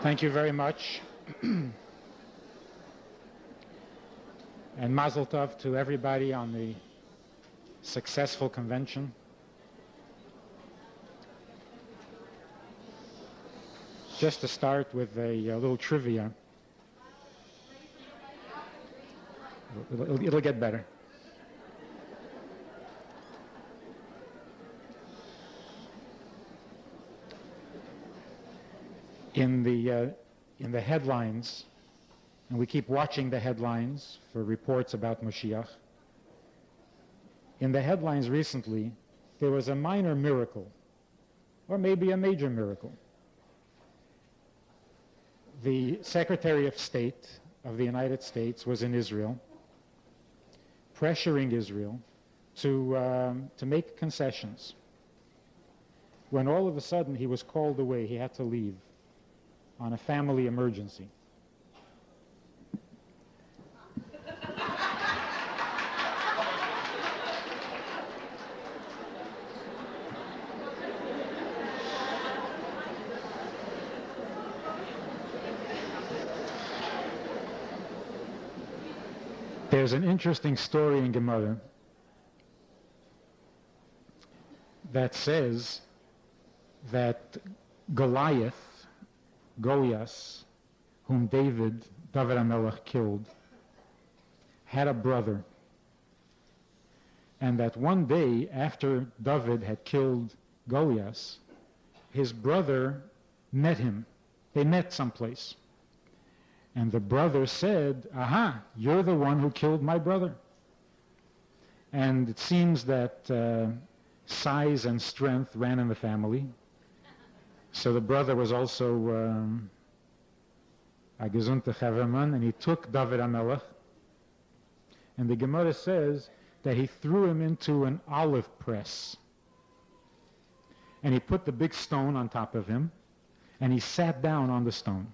Thank you very much. And Mazel Tov to everybody on the successful convention. Just to start with a little trivia. It'll get better. In the headlines, and we keep watching the headlines for reports about Moshiach. In the headlines recently, there was a minor miracle, or maybe a major miracle. The Secretary of State of the United States was in Israel, pressuring Israel to make concessions. When all of a sudden he was called away, he had to leave on a family emergency. There's an interesting story in Gemara that says that Goliath, whom David HaMelech killed, had a brother. And that one day after David had killed Goliath, his brother met him. They met someplace. And the brother said, "Aha, you're the one who killed my brother." And it seems that size and strength ran in the family. So the brother was also a gesunter Chaverman, and he took David HaMelech. And the Gemara says that he threw him into an olive press. And he put the big stone on top of him, and he sat down on the stone.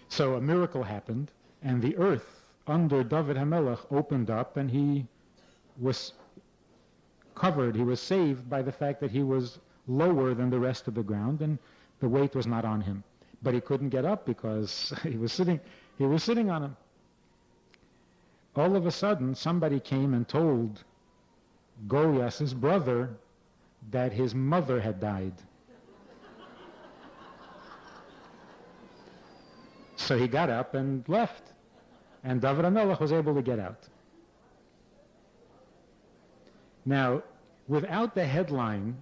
So a miracle happened, and the earth under David HaMelech opened up, and he was covered, he was saved by the fact that he was lower than the rest of the ground, and the weight was not on him. But he couldn't get up because he was sitting on him. All of a sudden, somebody came and told Goliath's brother that his mother had died. So he got up and left, and David HaMelech was able to get out. Now, without the headline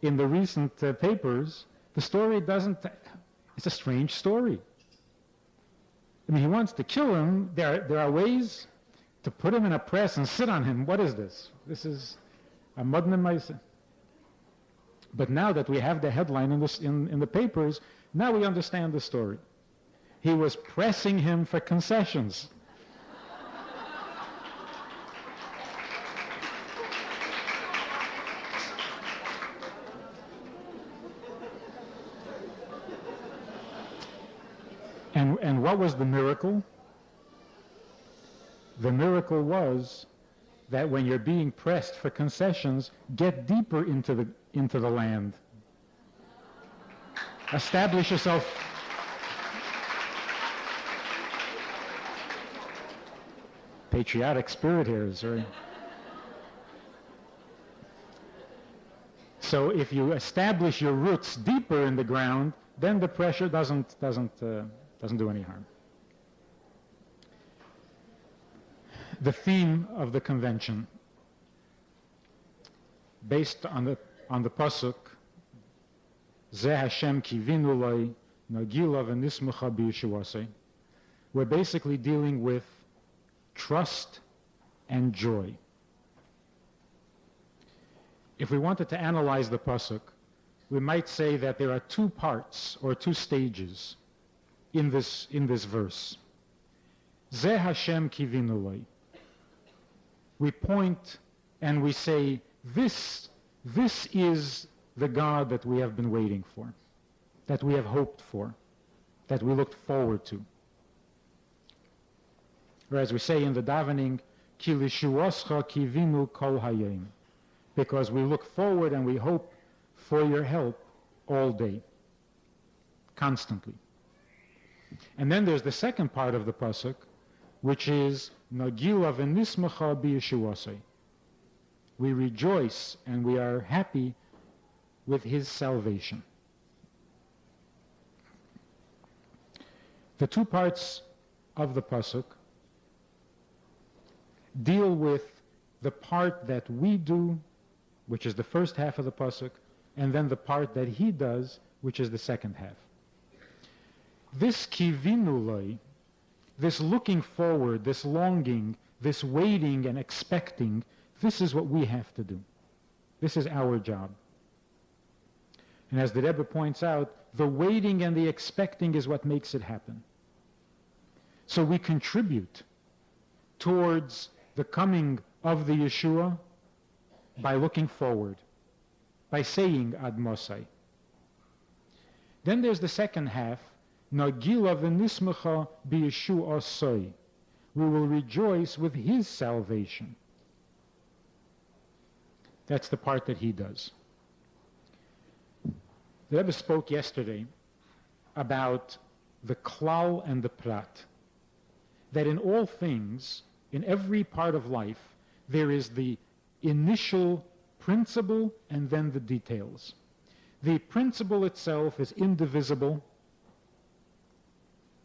in the recent papers, the story it's a strange story. I mean, he wants to kill him. There are ways to put him in a press and sit on him. What is this? This is a modern maisa. But now that we have the headline in the papers, now we understand the story. He was pressing him for concessions. And what was the miracle? The miracle was that when you're being pressed for concessions, get deeper into the land. Establish yourself. Patriotic spirit here is very. So if you establish your roots deeper in the ground, then the pressure doesn't do any harm. The theme of the convention, based on the pasuk, Zeh Hashem kivinu loi nagila v'nismucha b'yeshuasei, we're basically dealing with trust and joy. If we wanted to analyze the pasuk, we might say that there are two parts or two stages in this verse. Zeh Hashem kivinu loi. We point and we say, this is the God that we have been waiting for, that we have hoped for, that we looked forward to. Or as we say in the davening, Ki lishuoscha kivinu kol hayom, because we look forward and we hope for your help all day, constantly. And then there's the second part of the pasuk, which is Nagila v'nismacha b'yeshuasei. We rejoice and we are happy with his salvation. The two parts of the pasuk deal with the part that we do, which is the first half of the pasuk, and then the part that he does, which is the second half. This kivinuloi, this looking forward, this longing, this waiting and expecting, this is what we have to do. This is our job. And as the Rebbe points out, the waiting and the expecting is what makes it happen. So we contribute towards the coming of the Yeshua by looking forward, by saying Ad Mosai. Then there's the second half, Nagila v'nismacha b'Yeshuasei. We will rejoice with his salvation. That's the part that he does. The Rebbe spoke yesterday about the klal and the prat. That in all things, in every part of life, there is the initial principle and then the details. The principle itself is indivisible.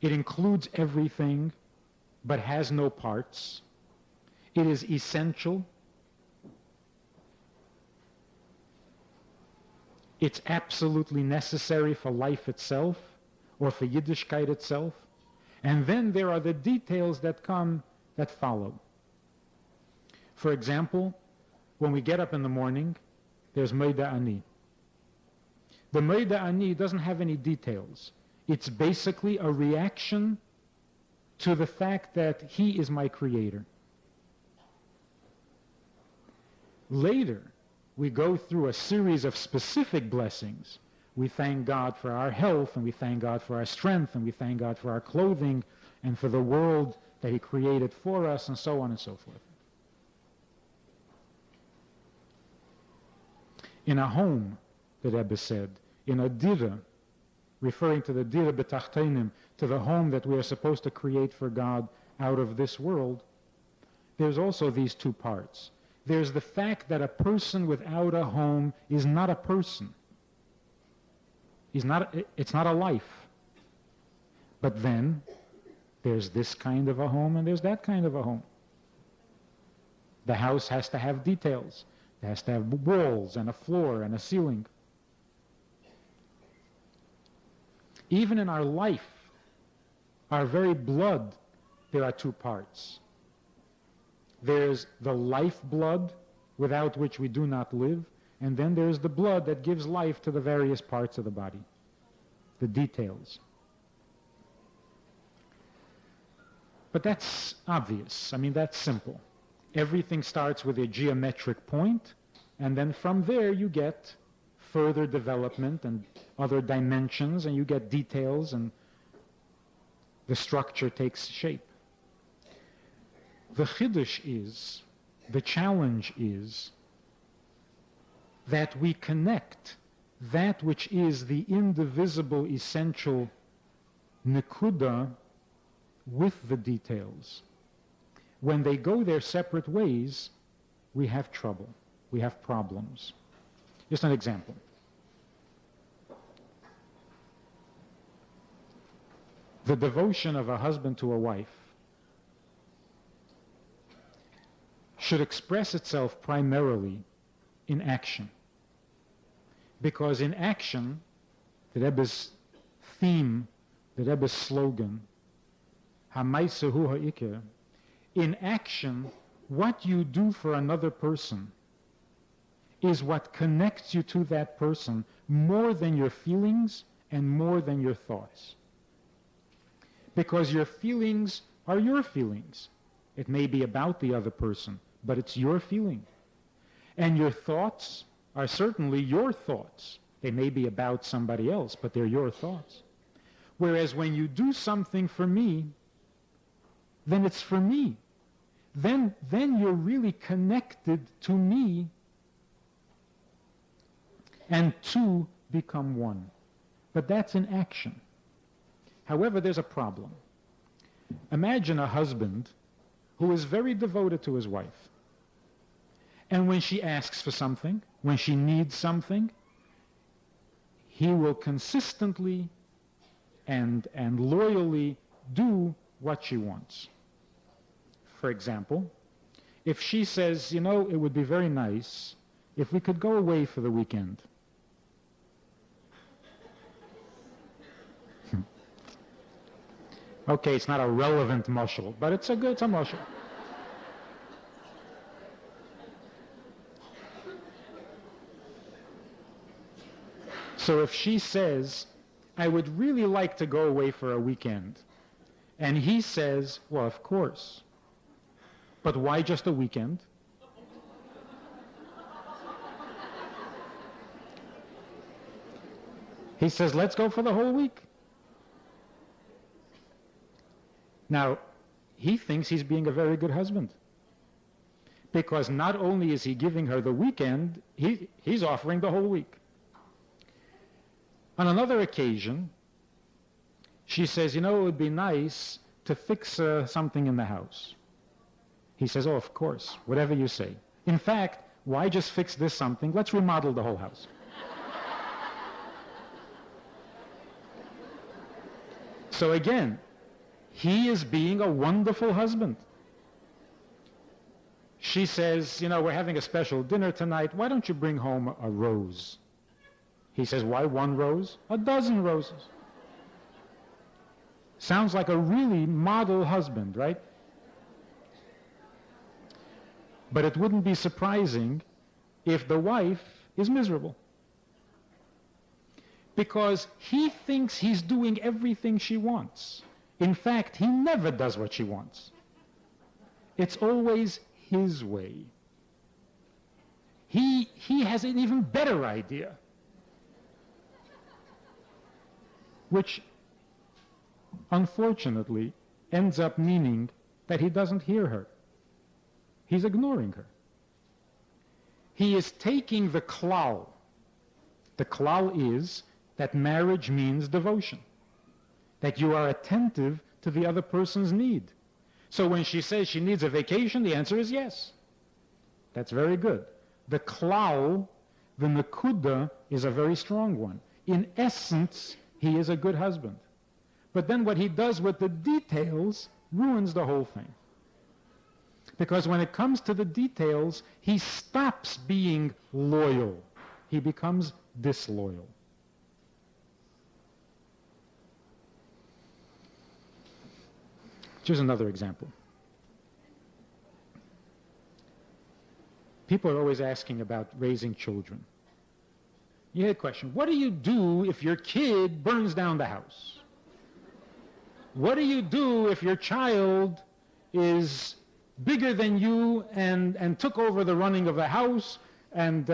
It includes everything, but has no parts. It is essential. It's absolutely necessary for life itself, or for Yiddishkeit itself. And then there are the details that come, that follow. For example, when we get up in the morning, there's Meida Ani. The Meida Ani doesn't have any details. It's basically a reaction to the fact that he is my creator. Later, we go through a series of specific blessings. We thank God for our health, and we thank God for our strength, and we thank God for our clothing, and for the world that he created for us, and so on and so forth. In a home, the Rebbe said, in a dira, referring to the dira b'tachtenim, to the home that we are supposed to create for God out of this world, there's also these two parts. There's the fact that a person without a home is not a person. It's not a life. But then, there's this kind of a home and there's that kind of a home. The house has to have details. It has to have walls and a floor and a ceiling. Even in our life, our very blood, there are two parts. There's the lifeblood, without which we do not live, and then there's the blood that gives life to the various parts of the body, the details. But that's obvious. I mean, that's simple. Everything starts with a geometric point, and then from there you get further development and other dimensions, and you get details, and the structure takes shape. The chiddush is, the challenge is, that we connect that which is the indivisible, essential nekuda with the details. When they go their separate ways, we have trouble. We have problems. Just an example. The devotion of a husband to a wife should express itself primarily in action. Because in action, the Rebbe's theme, the Rebbe's slogan, Hamaisa hu ha'ikir, in action, what you do for another person is what connects you to that person more than your feelings and more than your thoughts. Because your feelings are your feelings. It may be about the other person, but it's your feeling. And your thoughts are certainly your thoughts. They may be about somebody else, but they're your thoughts. Whereas when you do something for me, then it's for me. Then you're really connected to me and to become one. But that's in action. However, there's a problem. Imagine a husband who is very devoted to his wife. And when she asks for something, when she needs something, he will consistently and loyally do what she wants. For example, if she says, you know, it would be very nice if we could go away for the weekend. Okay, it's not a relevant mashal, but it's a mashal. So if she says, I would really like to go away for a weekend, and he says, well, of course, but why just a weekend? He says, let's go for the whole week. Now, he thinks he's being a very good husband, because not only is he giving her the weekend, he's offering the whole week. On another occasion, she says, you know, it would be nice to fix something in the house. He says, oh, of course, whatever you say. In fact, why just fix this something? Let's remodel the whole house. So again, he is being a wonderful husband. She says, you know, we're having a special dinner tonight. Why don't you bring home a rose? He says, why one rose? A dozen roses. Sounds like a really model husband, right? But it wouldn't be surprising if the wife is miserable, because he thinks he's doing everything she wants. In fact, he never does what she wants. It's always his way. He has an even better idea, which unfortunately ends up meaning that he doesn't hear her. He's ignoring her. He is taking the klal. The klal is that marriage means devotion, that you are attentive to the other person's need. So when she says she needs a vacation, the answer is yes. That's very good. The klal, the nekuda, is a very strong one. In essence, he is a good husband. But then what he does with the details ruins the whole thing. Because when it comes to the details, he stops being loyal. He becomes disloyal. Here's another example. People are always asking about raising children. You hear a question, what do you do if your kid burns down the house? What do you do if your child is bigger than you and took over the running of the house and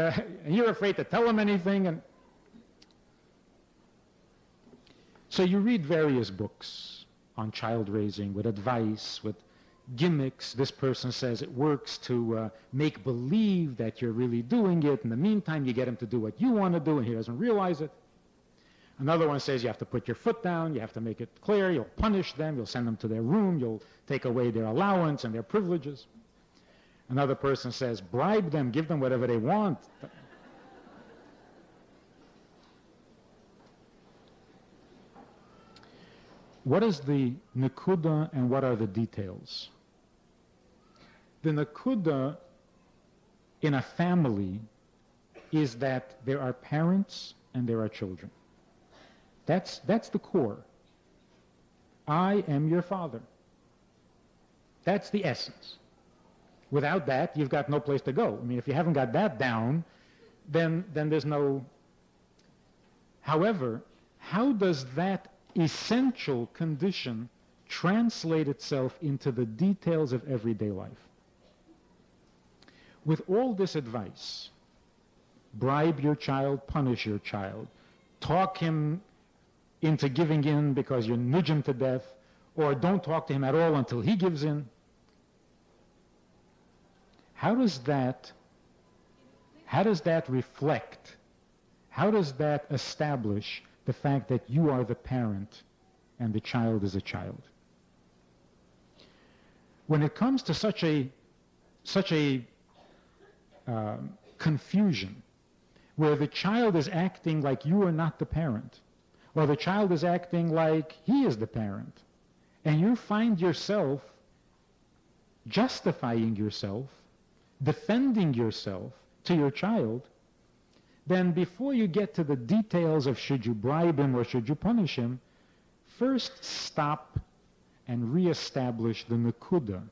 you're afraid to tell him anything? And so you read various books on child raising with advice, with gimmicks. This person says it works to make believe that you're really doing it. In the meantime, you get him to do what you want to do and he doesn't realize it. Another one says you have to put your foot down, you have to make it clear, you'll punish them, you'll send them to their room, you'll take away their allowance and their privileges. Another person says bribe them, give them whatever they want. What is the nekuda and what are the details? The nekuda in a family is that there are parents and there are children. That's the core. I am your father. That's the essence. Without that, you've got no place to go. I mean, if you haven't got that down, then there's no... However, how does that essential condition translate itself into the details of everyday life? With all this advice, bribe your child, punish your child, talk him into giving in because you nudge him to death, or don't talk to him at all until he gives in. How does that reflect? How does that establish the fact that you are the parent and the child is a child? When it comes to such a confusion, where the child is acting like you are not the parent, or the child is acting like he is the parent, and you find yourself justifying yourself, defending yourself to your child, then before you get to the details of should you bribe him or should you punish him, first stop and reestablish the nakuda,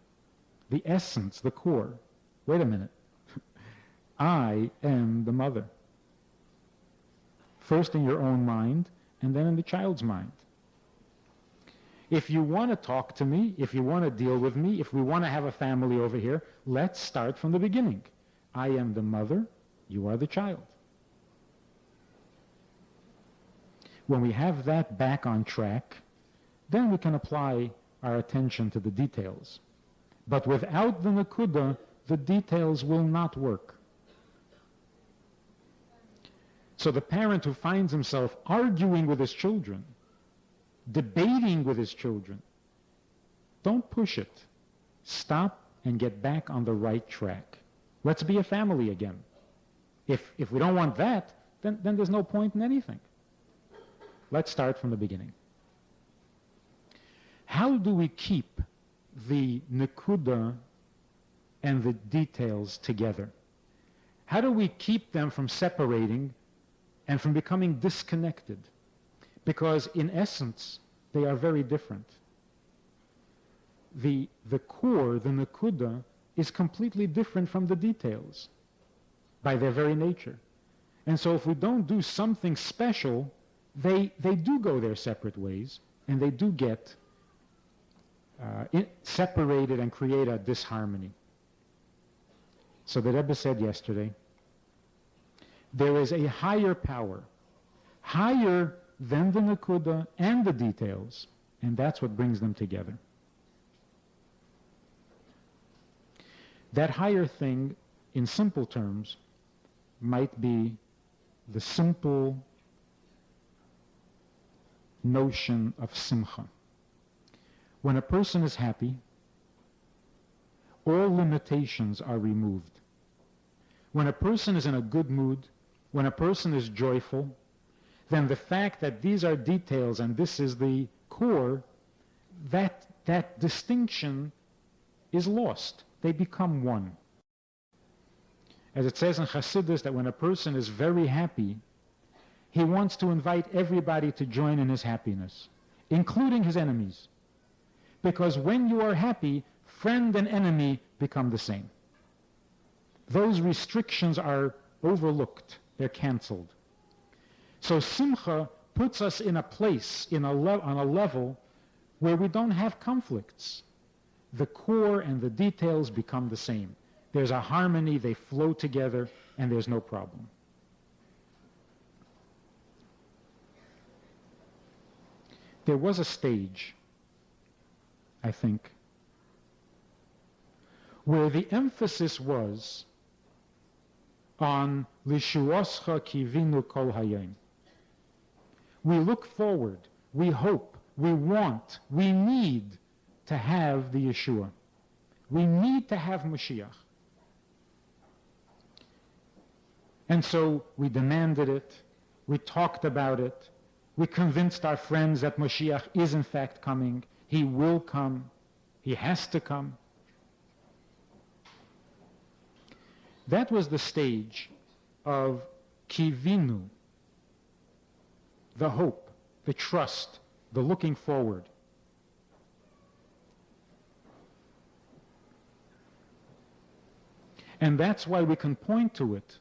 the essence, the core. Wait a minute. I am the mother. First in your own mind, and then in the child's mind. If you want to talk to me, if you want to deal with me, if we want to have a family over here, let's start from the beginning. I am the mother, you are the child. When we have that back on track, then we can apply our attention to the details. But without the nakuda, the details will not work. So the parent who finds himself arguing with his children, debating with his children, don't push it. Stop and get back on the right track. Let's be a family again. If we don't want that, then there's no point in anything. Let's start from the beginning. How do we keep the nakuda and the details together? How do we keep them from separating and from becoming disconnected? Because in essence, they are very different. The core, the nakuda, is completely different from the details by their very nature. And so if we don't do something special, they do go their separate ways, and they do get separated and create a disharmony. So the Rebbe said yesterday, there is a higher power, higher than the nakuda and the details, and that's what brings them together. That higher thing, in simple terms, might be the simple notion of simcha. When a person is happy, all limitations are removed. When a person is in a good mood, when a person is joyful, then the fact that these are details and this is the core, that distinction is lost. They become one. As it says in Chassidus, that when a person is very happy, he wants to invite everybody to join in his happiness, including his enemies. Because when you are happy, friend and enemy become the same. Those restrictions are overlooked. They're canceled. So simcha puts us in a place, on a level where we don't have conflicts. The core and the details become the same. There's a harmony, they flow together, and there's no problem. There was a stage, I think, where the emphasis was on Lishuoscha kivinu kol hayom. We look forward, we hope, we want, we need to have the Yeshua. We need to have Moshiach. And so we demanded it, we talked about it, we convinced our friends that Moshiach is in fact coming, he will come, he has to come. That was the stage of kivinu, the hope, the trust, the looking forward. And that's why we can point to it,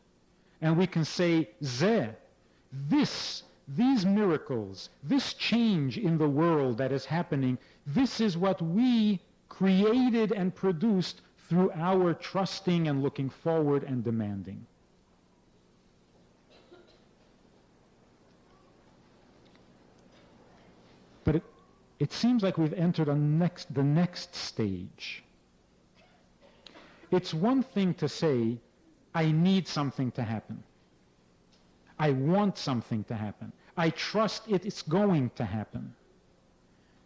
and we can say, these miracles, this change in the world that is happening, this is what we created and produced through our trusting and looking forward and demanding. But it seems like we've entered the next stage. It's one thing to say, I need something to happen. I want something to happen. I trust it's going to happen.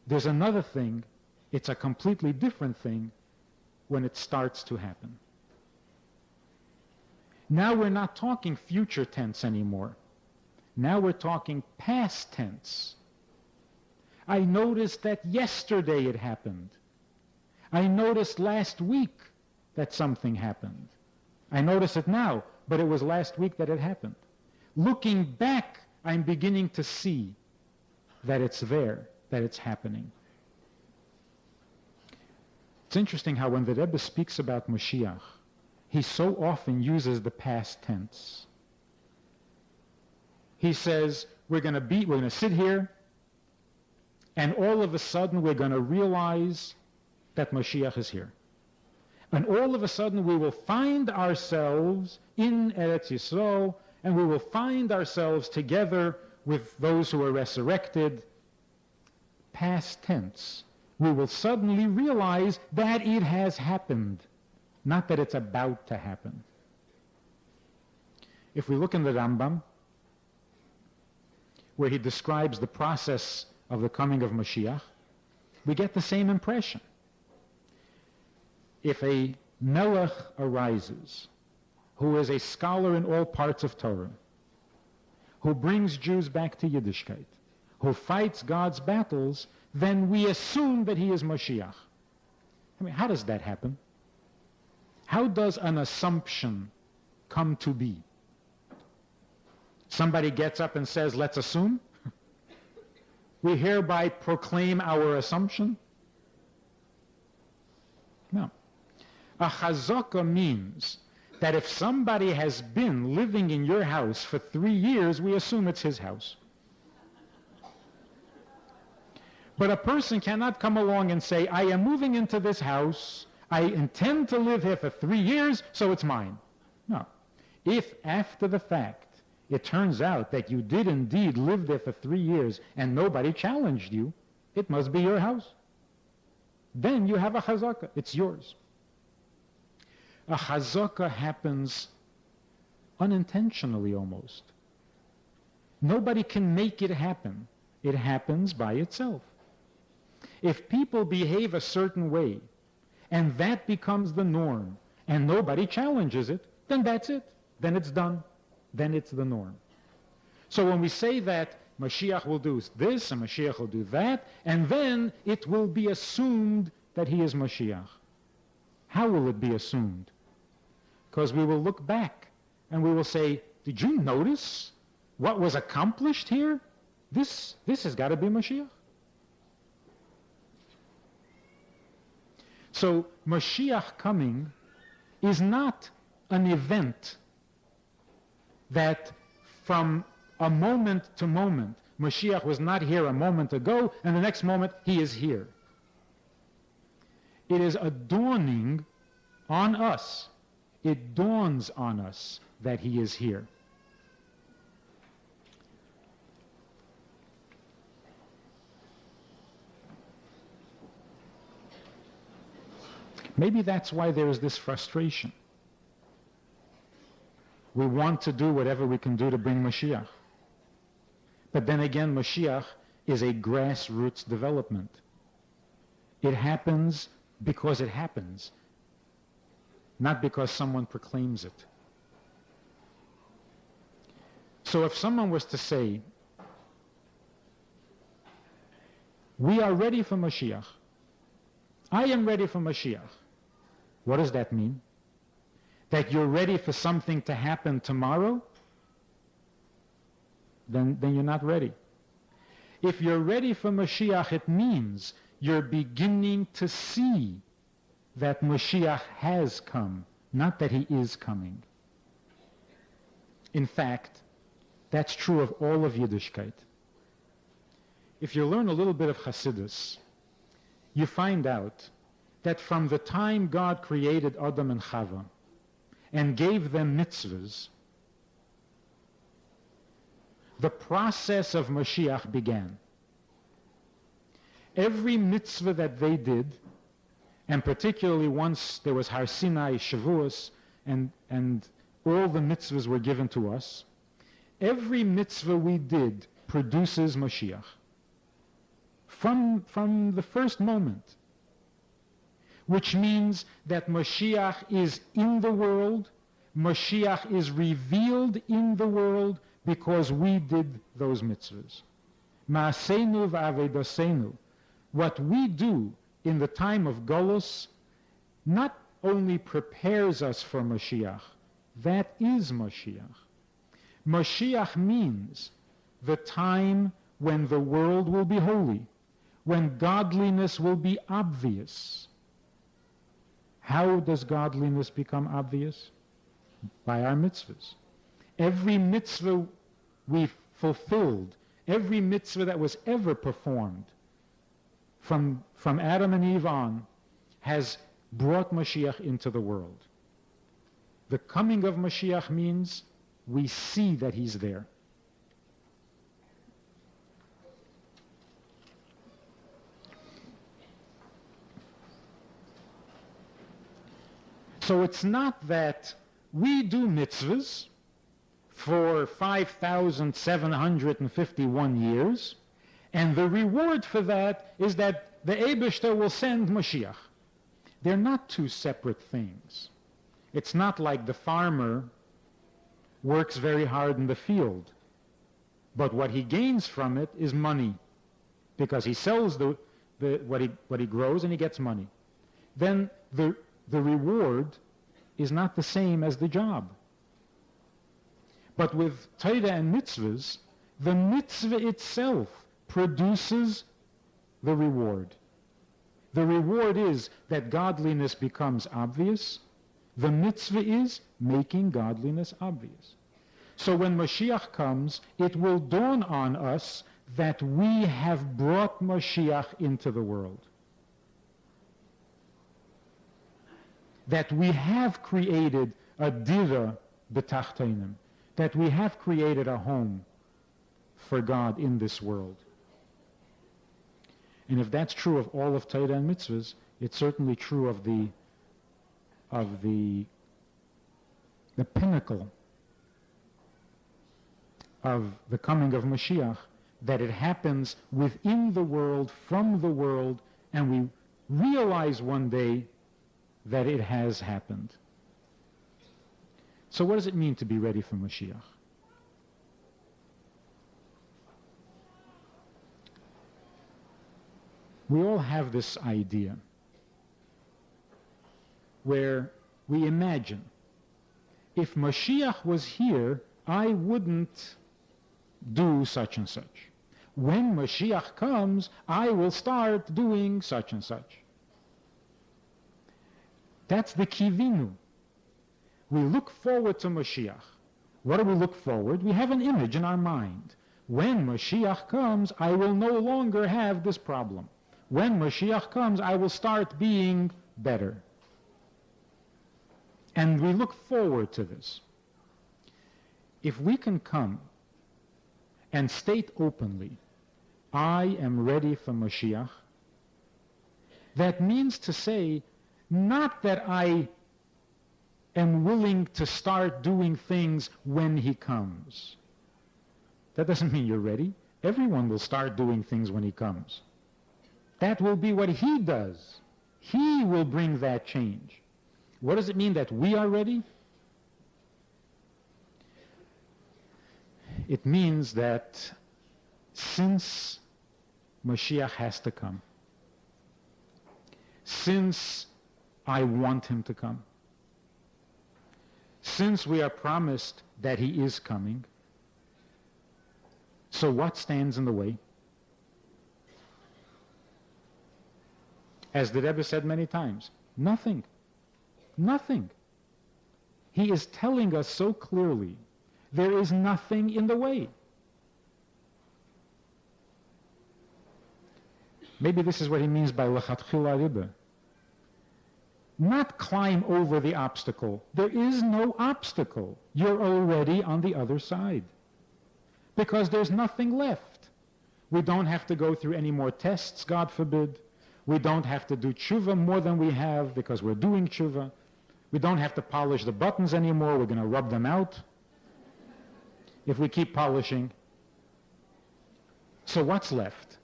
There's another thing, it's a completely different thing when it starts to happen. Now we're not talking future tense anymore. Now we're talking past tense. I noticed that yesterday it happened. I noticed last week that something happened. I notice it now, but it was last week that it happened. Looking back, I'm beginning to see that it's there, that it's happening. It's interesting how when the Rebbe speaks about Moshiach, he so often uses the past tense. He says, we're going to sit here, and all of a sudden we're going to realize that Moshiach is here. And all of a sudden we will find ourselves in Eretz Yisrael, and we will find ourselves together with those who are resurrected. Past tense. We will suddenly realize that it has happened, not that it's about to happen. If we look in the Rambam, where he describes the process of the coming of Moshiach, we get the same impression. If a melech arises, who is a scholar in all parts of Torah, who brings Jews back to Yiddishkeit, who fights God's battles, then we assume that he is Moshiach. I mean, how does that happen? How does an assumption come to be? Somebody gets up and says, let's assume? We hereby proclaim our assumption? No. A chazaka means that if somebody has been living in your house for 3 years, we assume it's his house. But a person cannot come along and say, I am moving into this house, I intend to live here for 3 years, so it's mine. No. If after the fact it turns out that you did indeed live there for 3 years and nobody challenged you, it must be your house. Then you have a chazaka, it's yours. A chazaka happens unintentionally almost. Nobody can make it happen. It happens by itself. If people behave a certain way, and that becomes the norm, and nobody challenges it, then that's it. Then it's done. Then it's the norm. So when we say that Mashiach will do this, and Mashiach will do that, and then it will be assumed that he is Mashiach. How will it be assumed? Because we will look back, and we will say, did you notice what was accomplished here? This has got to be Mashiach. So Mashiach coming is not an event that from a moment to moment, Mashiach was not here a moment ago, and the next moment he is here. It is a dawning on us. It dawns on us that he is here. Maybe that's why there is this frustration. We want to do whatever we can do to bring Mashiach. But then again, Mashiach is a grassroots development. It happens because it happens, not because someone proclaims it. So if someone was to say, we are ready for Mashiach, I am ready for Mashiach, what does that mean? That you're ready for something to happen tomorrow? Then you're not ready. If you're ready for Mashiach, it means you're beginning to see that Mashiach has come, not that he is coming. In fact, that's true of all of Yiddishkeit. If you learn a little bit of Hasidus, you find out that from the time God created Adam and Chava and gave them mitzvahs, the process of Mashiach began. Every mitzvah that they did, and particularly once there was Har Sinai, Shavuos, and all the mitzvahs were given to us, Every mitzvah we did produces Moshiach. From the first moment. Which means that Moshiach is in the world, Moshiach is revealed in the world because we did those mitzvahs. Ma'aseinu v'avedosenu. What we do in the time of Golus not only prepares us for Moshiach, that is Moshiach. Moshiach means the time when the world will be holy, when godliness will be obvious. How does godliness become obvious? By our mitzvahs. Every mitzvah we fulfilled, every mitzvah that was ever performed from Adam and Eve on has brought Mashiach into the world. The coming of Mashiach means we see that he's there. So it's not that we do mitzvahs for 5,751 years, and the reward for that is that the Eibishter will send Mashiach. They're not two separate things. It's not like the farmer works very hard in the field, but what he gains from it is money, because he sells what he grows and he gets money. Then the reward is not the same as the job. But with Torah and mitzvahs, the mitzvah itself produces the reward. The reward is that godliness becomes obvious. The mitzvah is making godliness obvious. So when Mashiach comes, it will dawn on us that we have brought Mashiach into the world. That we have created a dira b'tachtonim, that we have created a home for God in this world. And if that's true of all of Torah and mitzvahs, it's certainly true of the pinnacle of the coming of Mashiach, that it happens within the world, from the world, and we realize one day that it has happened. So what does it mean to be ready for Mashiach? We all have this idea where we imagine, if Mashiach was here, I wouldn't do such and such. When Mashiach comes, I will start doing such and such. That's the kivinu. We look forward to Mashiach. What do we look forward? We have an image in our mind. When Mashiach comes, I will no longer have this problem. When Mashiach comes, I will start being better. And we look forward to this. If we can come and state openly, I am ready for Mashiach, that means to say, not that I am willing to start doing things when he comes. That doesn't mean you're ready. Everyone will start doing things when he comes. That will be what he does. He will bring that change. What does it mean that we are ready? It means that since Mashiach has to come, since I want him to come, since we are promised that he is coming, so what stands in the way? As the Rebbe said many times, nothing. Nothing. He is telling us so clearly, there is nothing in the way. Maybe this is what he means by lechatchila riba. Not climb over the obstacle. There is no obstacle. You're already on the other side. Because there's nothing left. We don't have to go through any more tests, God forbid. We don't have to do tshuva more than we have because we're doing tshuva. We don't have to polish the buttons anymore. We're going to rub them out. if we keep polishing. So what's left?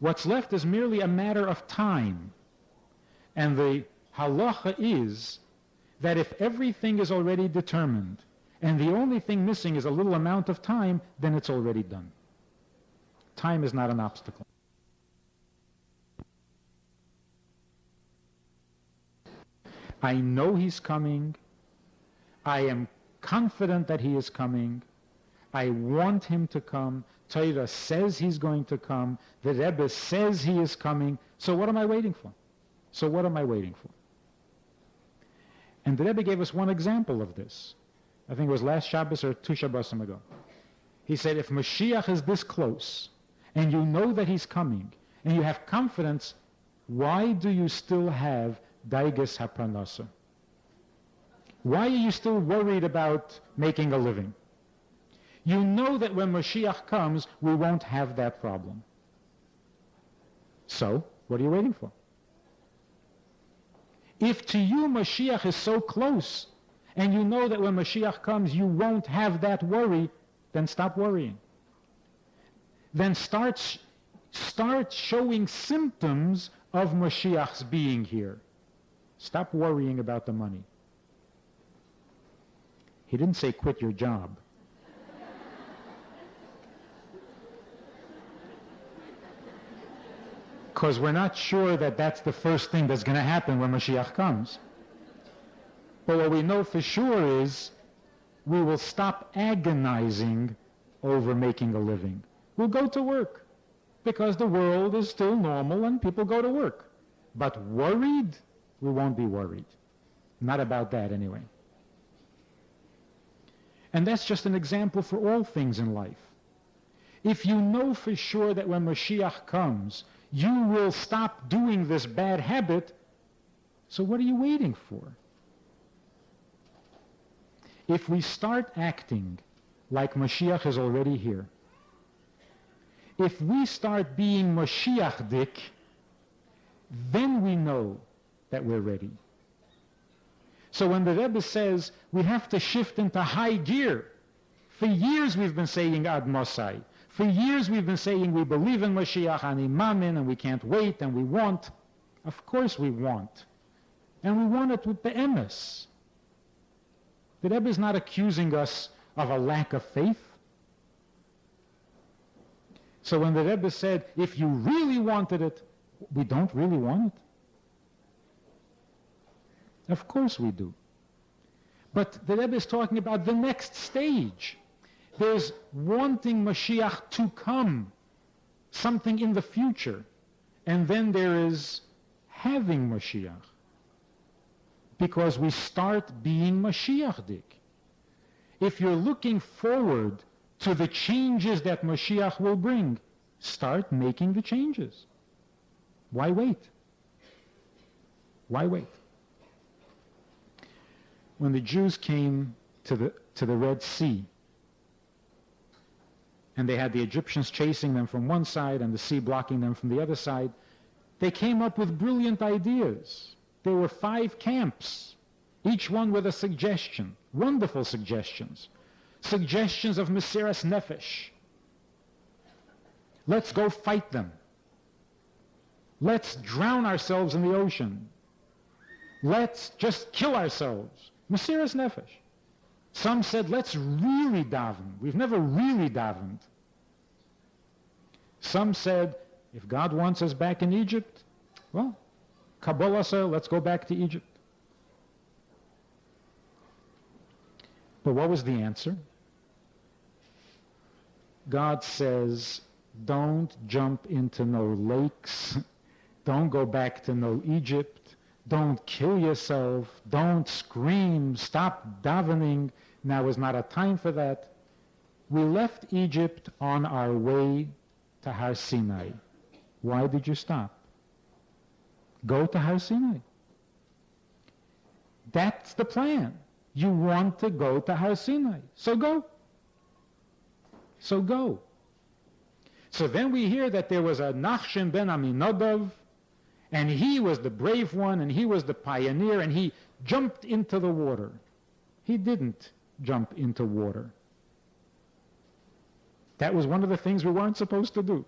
What's left is merely a matter of time. And the halacha is that if everything is already determined, and the only thing missing is a little amount of time, then it's already done. Time is not an obstacle. I know he's coming. I am confident that he is coming. I want him to come. Torah says he's going to come. The Rebbe says he is coming. So what am I waiting for? So what am I waiting for? And the Rebbe gave us one example of this. I think it was last Shabbos or 2 Shabbosim ago. He said, if Moshiach is this close, and you know that he's coming, and you have confidence, why do you still have daiges haparnasa? Why are you still worried about making a living? You know that when Moshiach comes, we won't have that problem. So, what are you waiting for? If to you Moshiach is so close, and you know that when Moshiach comes you won't have that worry, then stop worrying. Then start showing symptoms of Moshiach's being here. Stop worrying about the money. He didn't say quit your job. Because we're not sure that that's the first thing that's going to happen when Moshiach comes. But what we know for sure is we will stop agonizing over making a living. We'll go to work because the world is still normal and people go to work. But worried, we won't be worried. Not about that anyway. And that's just an example for all things in life. If you know for sure that when Moshiach comes, you will stop doing this bad habit, so what are you waiting for? If we start acting like Moshiach is already here, if we start being Moshiach-dik, then we know that we're ready. So when the Rebbe says we have to shift into high gear, for years we've been saying Ad Mosai. For years we've been saying we believe in Moshiach, Ani Mamin, and we can't wait, and we want. Of course we want. And we want it with the emes. The Rebbe is not accusing us of a lack of faith. So when the Rebbe said, if you really wanted it, we don't really want it. Of course we do. But the Rebbe is talking about the next stage. There's wanting Mashiach to come, something in the future. And then there is having Mashiach. Because we start being Mashiach-dik. If you're looking forward to the changes that Mashiach will bring, start making the changes. Why wait? Why wait? When the Jews came to the Red Sea, and they had the Egyptians chasing them from one side and the sea blocking them from the other side, they came up with brilliant ideas. There were 5 camps, each one with a suggestion, wonderful suggestions. Suggestions of Mesiras Nefesh. Let's go fight them. Let's drown ourselves in the ocean. Let's just kill ourselves. Mesiras Nefesh. Some said, let's really daven. We've never really davened. Some said, if God wants us back in Egypt, well, Kabbalah said, let's go back to Egypt. But what was the answer? God says, don't jump into no lakes. Don't go back to no Egypt. Don't kill yourself. Don't scream. Stop davening. Now is not a time for that. We left Egypt on our way to Har Sinai. Why did you stop? Go to Har Sinai. That's the plan. You want to go to Har Sinai. So go. So go. So then we hear that there was a Nachshon ben Aminadav, and he was the brave one, and he was the pioneer, and he jumped into the water. He didn't jump into water. That was one of the things we weren't supposed to do.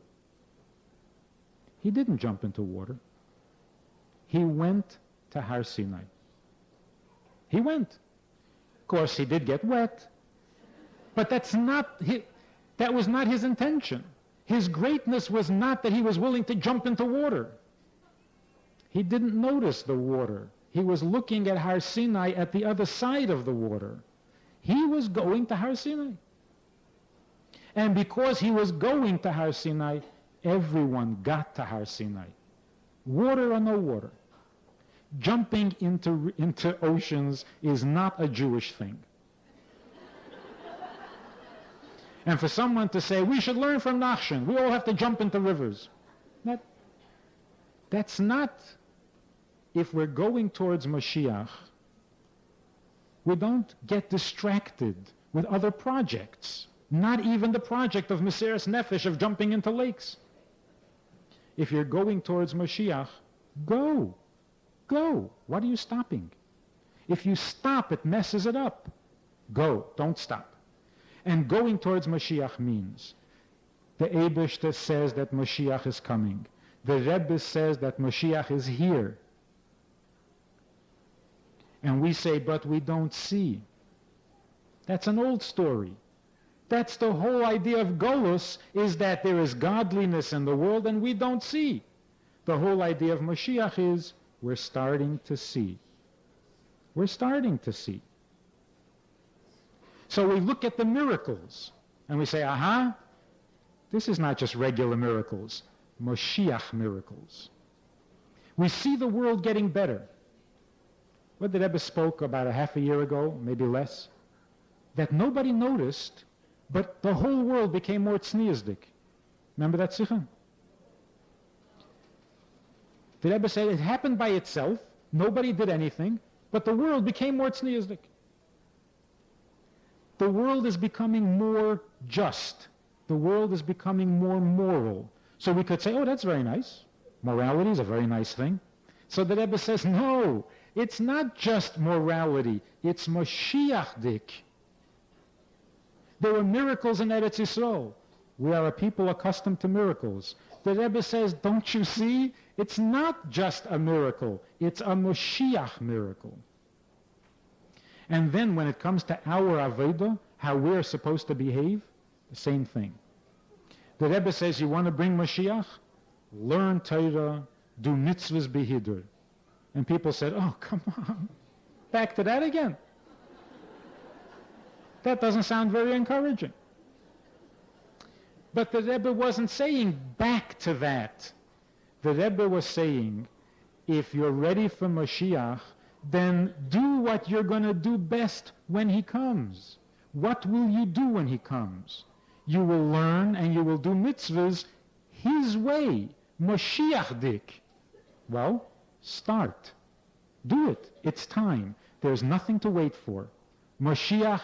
He didn't jump into water. He went to Har Sinai. He went. Of course, he did get wet, but that was not his intention. His greatness was not that he was willing to jump into water. He didn't notice the water. He was looking at Har Sinai at the other side of the water. He was going to Har Sinai. And because he was going to Har Sinai, everyone got to Har Sinai. Water or no water. Jumping into oceans is not a Jewish thing. And for someone to say, we should learn from Nachshon, we all have to jump into rivers. That's not, if we're going towards Moshiach, we don't get distracted with other projects. Not even the project of Mesiras Nefesh, of jumping into lakes. If you're going towards Moshiach, go. Go. What are you stopping? If you stop, it messes it up. Go. Don't stop. And going towards Moshiach means the Eibishter says that Moshiach is coming. The Rebbe says that Moshiach is here. And we say, but we don't see. That's an old story. That's the whole idea of Golus, is that there is godliness in the world and we don't see. The whole idea of Moshiach is we're starting to see. We're starting to see. So we look at the miracles and we say, aha, this is not just regular miracles, Moshiach miracles. We see the world getting better. What the Rebbe spoke about a half a year ago, maybe less, that nobody noticed, but the whole world became more tzniusdik. Remember that Sicha? The Rebbe said it happened by itself, nobody did anything, but the world became more tzniusdik. The world is becoming more just. The world is becoming more moral. So we could say, oh, that's very nice. Morality is a very nice thing. So the Rebbe says, no, it's not just morality, it's Moshiachdik. There were miracles in Eretz Yisrael. We are a people accustomed to miracles. The Rebbe says, don't you see? It's not just a miracle, it's a Moshiach miracle. And then when it comes to our Avodah, how we're supposed to behave, the same thing. The Rebbe says, you want to bring Mashiach? Learn Torah, do mitzvahs behidur. And people said, oh, come on, back to that again. That doesn't sound very encouraging. But the Rebbe wasn't saying back to that. The Rebbe was saying, if you're ready for Mashiach, then do what you're going to do best when he comes. What will you do when he comes? You will learn and you will do mitzvahs his way, Moshiachdik. Well, start. Do it. It's time. There's nothing to wait for. Moshiach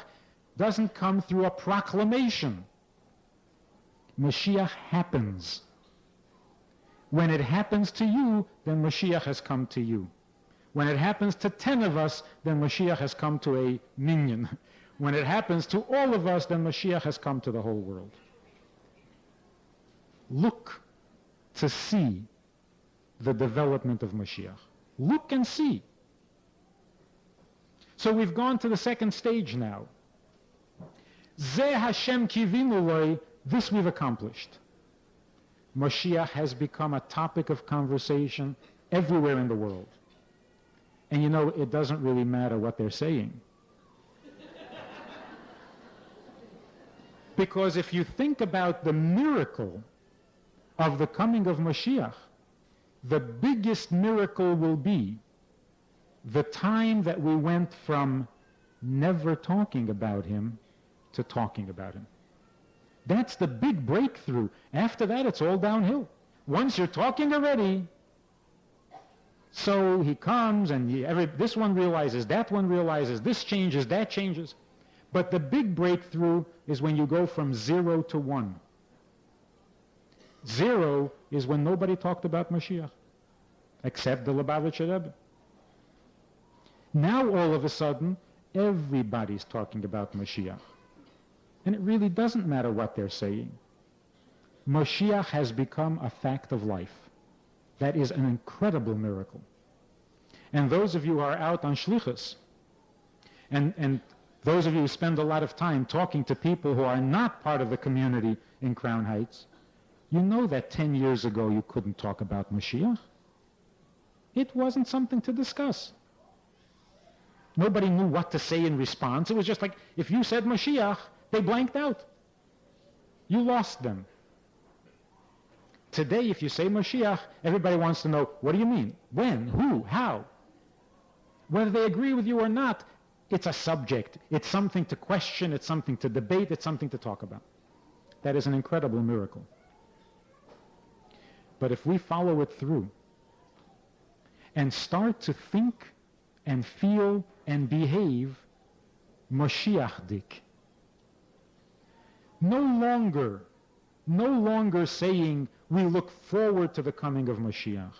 doesn't come through a proclamation. Moshiach happens. When it happens to you, then Moshiach has come to you. When it happens to 10 of us, then Moshiach has come to a minyan. When it happens to all of us, then Moshiach has come to the whole world. Look to see the development of Moshiach. Look and see. So we've gone to the second stage now. Zeh Hashem kivinu loi, this we've accomplished. Moshiach has become a topic of conversation everywhere in the world. And you know, it doesn't really matter what they're saying. Because if you think about the miracle of the coming of Moshiach, the biggest miracle will be the time that we went from never talking about him to talking about him. That's the big breakthrough. After that, it's all downhill. Once you're talking already, so he comes and this one realizes, that one realizes, this changes, that changes. But the big breakthrough is when you go from 0 to 1. 0 is when nobody talked about Mashiach, except the Lubavitcher Rebbe. Now all of a sudden, everybody's talking about Mashiach. And it really doesn't matter what they're saying. Moshiach has become a fact of life. That is an incredible miracle. And those of you who are out on shlichus, and those of you who spend a lot of time talking to people who are not part of the community in Crown Heights, you know that 10 years ago you couldn't talk about Moshiach. It wasn't something to discuss. Nobody knew what to say in response. It was just like, if you said Moshiach, they blanked out. You lost them. Today, if you say Moshiach, everybody wants to know, what do you mean? When? Who? How? Whether they agree with you or not, it's a subject. It's something to question. It's something to debate. It's something to talk about. That is an incredible miracle. But if we follow it through and start to think and feel and behave Moshiach-dik, no longer saying we look forward to the coming of Moshiach.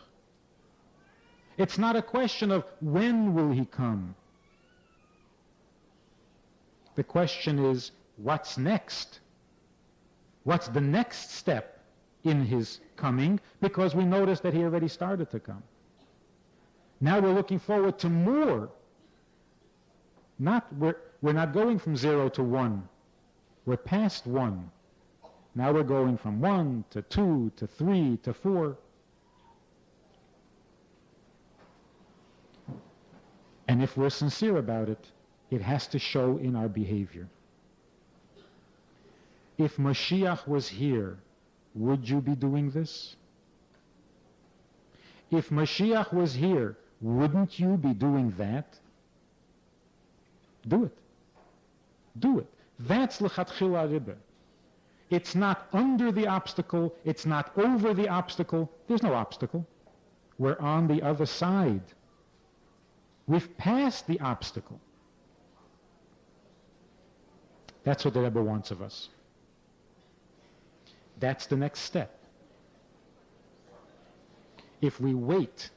It's not a question of when will he come. The question is, what's next? What's the next step in his coming? Because we notice that he already started to come. Now we're looking forward to more. We're not going from 0 to 1. We're past 1. Now we're going from 1 to 2 to 3 to 4. And if we're sincere about it, it has to show in our behavior. If Moshiach was here, would you be doing this? If Moshiach was here, wouldn't you be doing that? Do it. Do it. That's l'chatchila riba. It's not under the obstacle. It's not over the obstacle. There's no obstacle. We're on the other side. We've passed the obstacle. That's what the Rebbe wants of us. That's the next step. If we wait,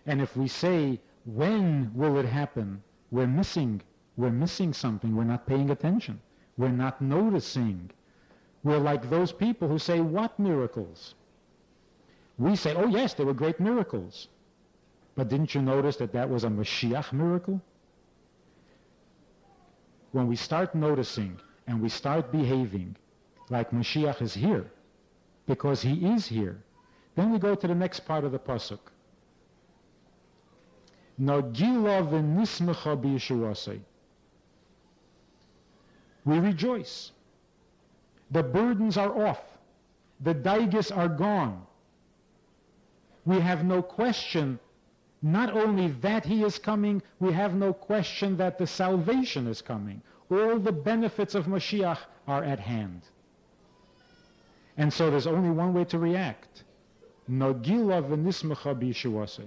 and if we say, when will it happen? We're missing something. We're not paying attention. We're not noticing. We're like those people who say, what miracles? We say, oh yes, they were great miracles. But didn't you notice that that was a Mashiach miracle? When we start noticing and we start behaving like Mashiach is here, because he is here, then we go to the next part of the pasuk. Nagila v'nismecha b'yeshuasei. We rejoice. The burdens are off. The daigas are gone. We have no question, not only that he is coming, we have no question that the salvation is coming. All the benefits of Moshiach are at hand. And so there's only one way to react. Nagila v'nismecha b'yeshuasei.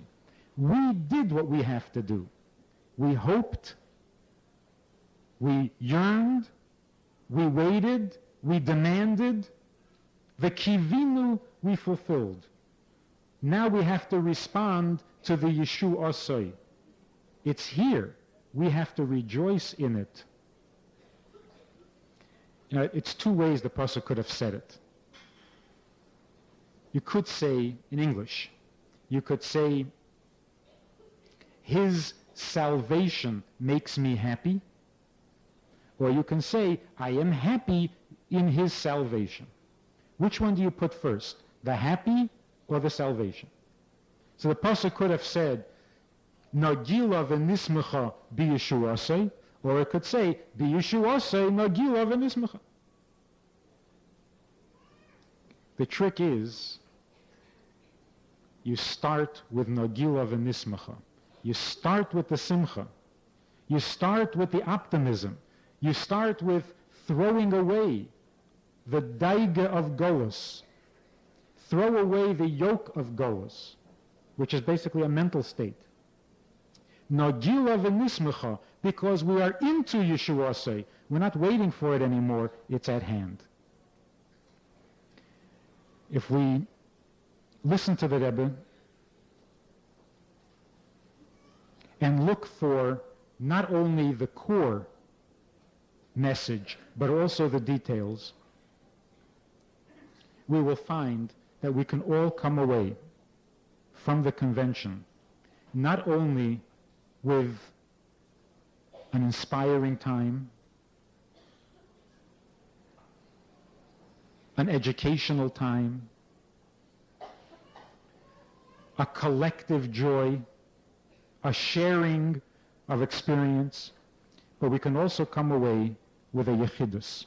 We did what we have to do. We hoped, we yearned, we waited, we demanded. The kivinu we fulfilled. Now we have to respond to the Yeshu Osoi. It's here. We have to rejoice in it. You know, it's two ways the pasuk could have said it. You could say, in English, you could say, his salvation makes me happy. Or you can say, I am happy in his salvation. Which one do you put first? The happy or the salvation? So the pasuk could have said, Nagila v'nismecha b'yeshuasei, or it could say, b'yeshuasei nagila v'nismecha. The trick is, you start with nagila v'nismecha. You start with the simcha. You start with the optimism. You start with throwing away the daiga of Golus. Throw away the yoke of Golus, which is basically a mental state. Nagila v'nismecha, because we are into Yeshuasei. We're not waiting for it anymore. It's at hand. If we listen to the Rebbe and look for not only the core message, but also the details, we will find that we can all come away from the convention not only with an inspiring time, an educational time, a collective joy, a sharing of experience, but we can also come away with a yechidus,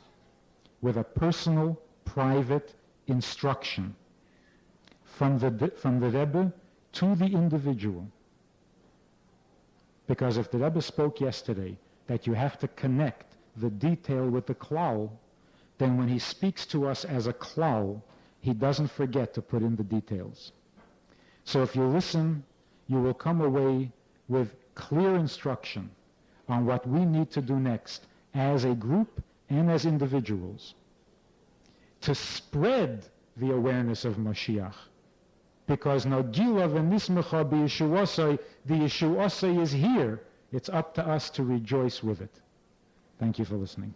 with a personal, private instruction from the Rebbe to the individual. Because if the Rebbe spoke yesterday that you have to connect the detail with the klal, then when he speaks to us as a klal, he doesn't forget to put in the details. So if you listen, you will come away with clear instruction on what we need to do next as a group and as individuals to spread the awareness of Moshiach. Because Nagila v'nismecha b'Yeshuasai, the Yeshuasai is here. It's up to us to rejoice with it. Thank you for listening.